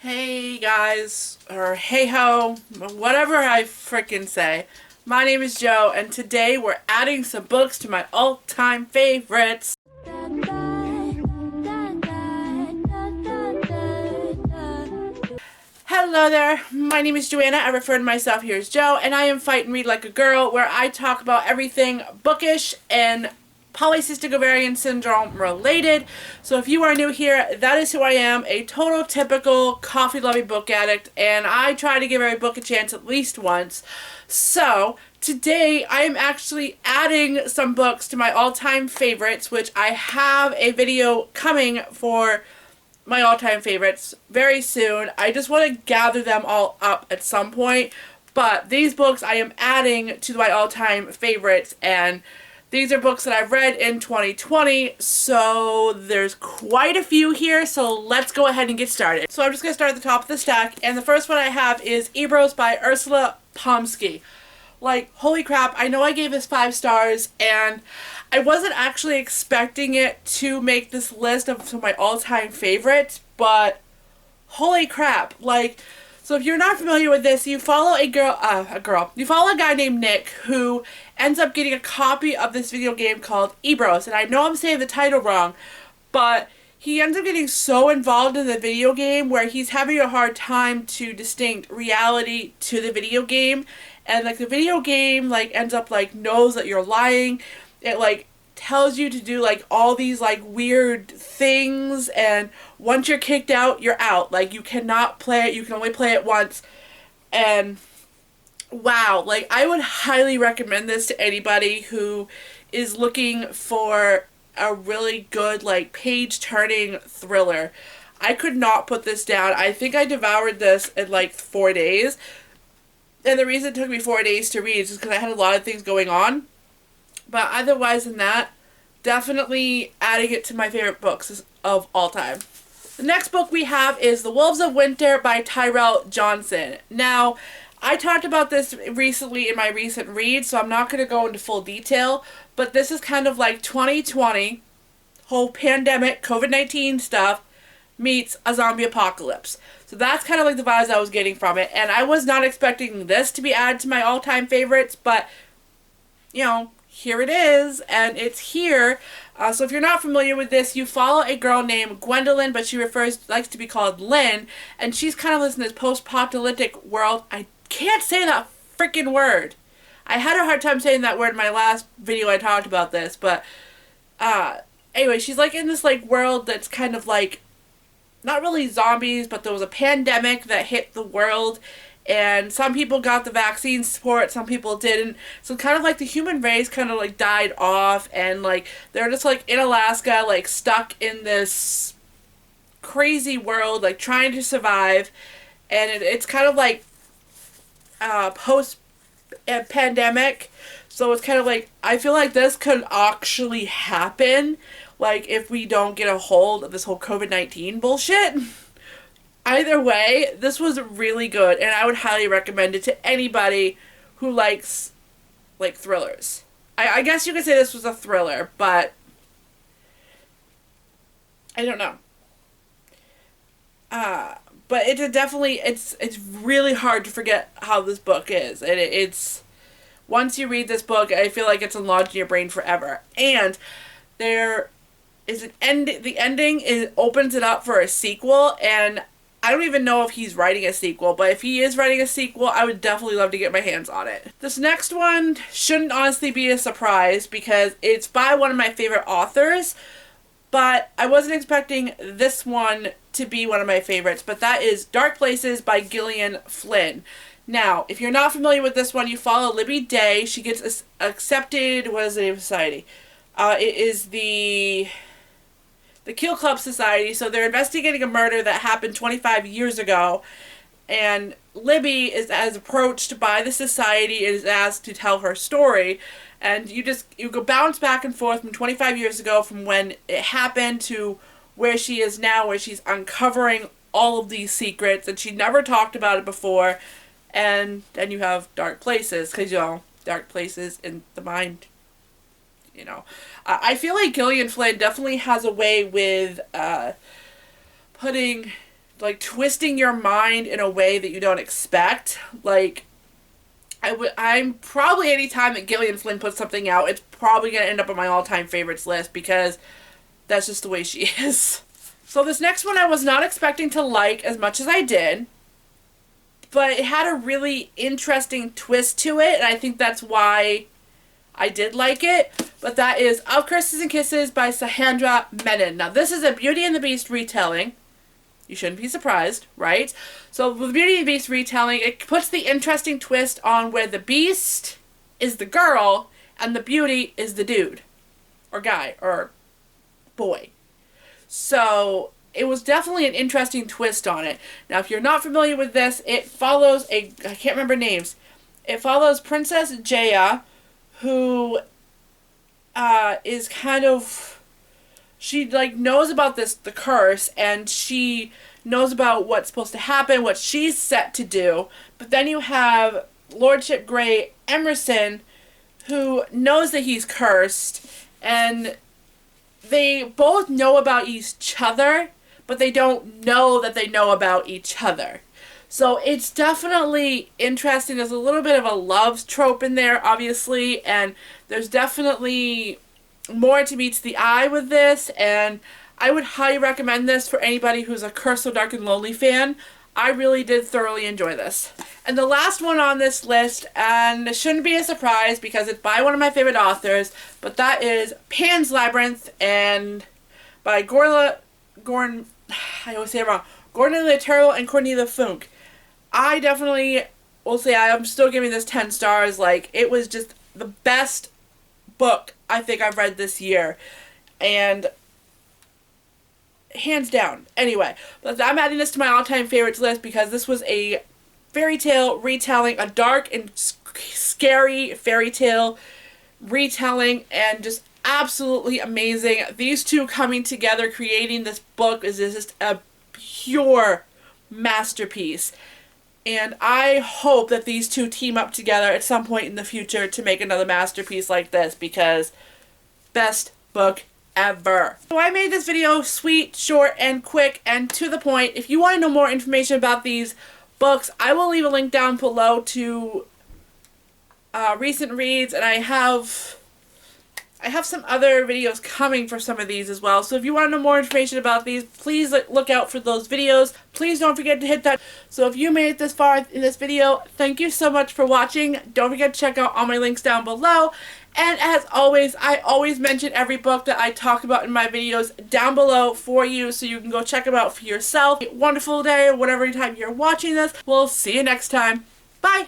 Hey guys, or hey ho, whatever I frickin' say. My name is Joe, and today we're adding some books to my all-time favorites. Hello there, my name is Joanna. I refer to myself here as Joe, and I am Fight and Read Like a Girl, where I talk about everything bookish and polycystic ovarian syndrome related. So if you are new here, that is who I am, a total typical coffee-loving book addict, and I try to give every book a chance at least once. So today I am actually adding some books to my all-time favorites, which I have a video coming for my all-time favorites very soon. I just want to gather them all up at some point, but these books I am adding to my all-time favorites, and these are books that I've read in 2020, so there's quite a few here, so let's go ahead and get started. So I'm just going to start at the top of the stack, and the first one I have is Ebros by Ursula Pomsky. Like, holy crap, I know I gave this 5 stars, and I wasn't actually expecting it to make this list of some of my all-time favorites, but holy crap, like, so if you're not familiar with this, you follow you follow a guy named Nick who ends up getting a copy of this video game called Ebros, and I know I'm saying the title wrong, but he ends up getting so involved in the video game where he's having a hard time to distinct reality to the video game, and like the video game like ends up like knows that you're lying. It like tells you to do like all these like weird things, and once you're kicked out, you're out. Like you cannot play it, you can only play it once. And wow, like I would highly recommend this to anybody who is looking for a really good like page turning thriller. I could not put this down. I think I devoured this in like 4 days. And the reason it took me 4 days to read is just because I had a lot of things going on. But otherwise than that, definitely adding it to my favorite books of all time. The next book we have is The Wolves of Winter by Tyrell Johnson. Now, I talked about this recently in my recent read, so I'm not going to go into full detail, but this is kind of like 2020, whole pandemic, COVID-19 stuff, meets a zombie apocalypse. So that's kind of like the vibes I was getting from it, and I was not expecting this to be added to my all-time favorites, but, you know, here it is, and it's here. So if you're not familiar with this, you follow a girl named Gwendolyn, but she likes to be called Lynn, and she's kind of lives in this post-apocalyptic world. I can't say that freaking word. I had a hard time saying that word in my last video I talked about this, but anyway, she's like in this like world that's kind of like not really zombies, but there was a pandemic that hit the world, and some people got the vaccine support, some people didn't. So kind of like the human race kind of like died off, and like they're just like in Alaska, like stuck in this crazy world, like trying to survive. And it's kind of like post pandemic. So it's kind of like, I feel like this could actually happen, like if we don't get a hold of this whole COVID-19 bullshit. Either way, this was really good, and I would highly recommend it to anybody who likes, like, thrillers. I guess you could say this was a thriller, but I don't know. But it's definitely, it's really hard to forget how this book is. And it's, once you read this book, I feel like it's enlarged in your brain forever. And there is the ending opens it up for a sequel, and I don't even know if he's writing a sequel, but if he is writing a sequel, I would definitely love to get my hands on it. This next one shouldn't honestly be a surprise because it's by one of my favorite authors, but I wasn't expecting this one to be one of my favorites, but that is Dark Places by Gillian Flynn. Now, if you're not familiar with this one, you follow Libby Day. She gets accepted, what is the name of the society? It is the Kill Club Society. So they're investigating a murder that happened 25 years ago, and Libby is approached by the society and is asked to tell her story, and you go bounce back and forth from 25 years ago from when it happened to where she is now, where she's uncovering all of these secrets, and she never talked about it before. And then you have Dark Places, because, you know, dark places in the mind, you know. I feel like Gillian Flynn definitely has a way with putting like twisting your mind in a way that you don't expect. Like, I'm probably anytime that Gillian Flynn puts something out, it's probably going to end up on my all-time favorites list because that's just the way she is. So this next one I was not expecting to like as much as I did, but it had a really interesting twist to it, and I think that's why I did like it. But that is Of Curses and Kisses by Sandra Menon. Now this is a Beauty and the Beast retelling. You shouldn't be surprised, right? So with Beauty and the Beast retelling, it puts the interesting twist on where the Beast is the girl and the Beauty is the dude. Or guy. Or boy. So it was definitely an interesting twist on it. Now if you're not familiar with this, it follows I can't remember names. It follows Princess Jaya, who is kind of... She, like, knows about the curse, and she knows about what's supposed to happen, what she's set to do. But then you have Lordship Grey Emerson, who knows that he's cursed, and they both know about each other, but they don't know that they know about each other. So it's definitely interesting. There's a little bit of a love trope in there, obviously, and there's definitely more to meet the eye with this, and I would highly recommend this for anybody who's a Curse So Dark and Lonely fan. I really did thoroughly enjoy this. And the last one on this list, and it shouldn't be a surprise because it's by one of my favorite authors, but that is Pan's Labyrinth and by I always say it wrong, Cornelia Turtle and Cornelia Funk. I definitely will say I'm still giving this 10 stars. Like, it was just the best book I think I've read this year, and hands down. Anyway, but I'm adding this to my all-time favorites list because this was a fairy tale retelling, a dark and scary fairy tale retelling, and just absolutely amazing. These two coming together, creating this book, is just a pure masterpiece. And I hope that these two team up together at some point in the future to make another masterpiece like this, because best book ever. So I made this video sweet, short, and quick, and to the point. If you want to know more information about these books, I will leave a link down below to recent reads, and I have some other videos coming for some of these as well. So if you want to know more information about these, please look out for those videos. Please don't forget to hit that. So if you made it this far in this video, thank you so much for watching. Don't forget to check out all my links down below. And as always, I always mention every book that I talk about in my videos down below for you, so you can go check them out for yourself. Wonderful day, or whatever time you're watching this. We'll see you next time. Bye!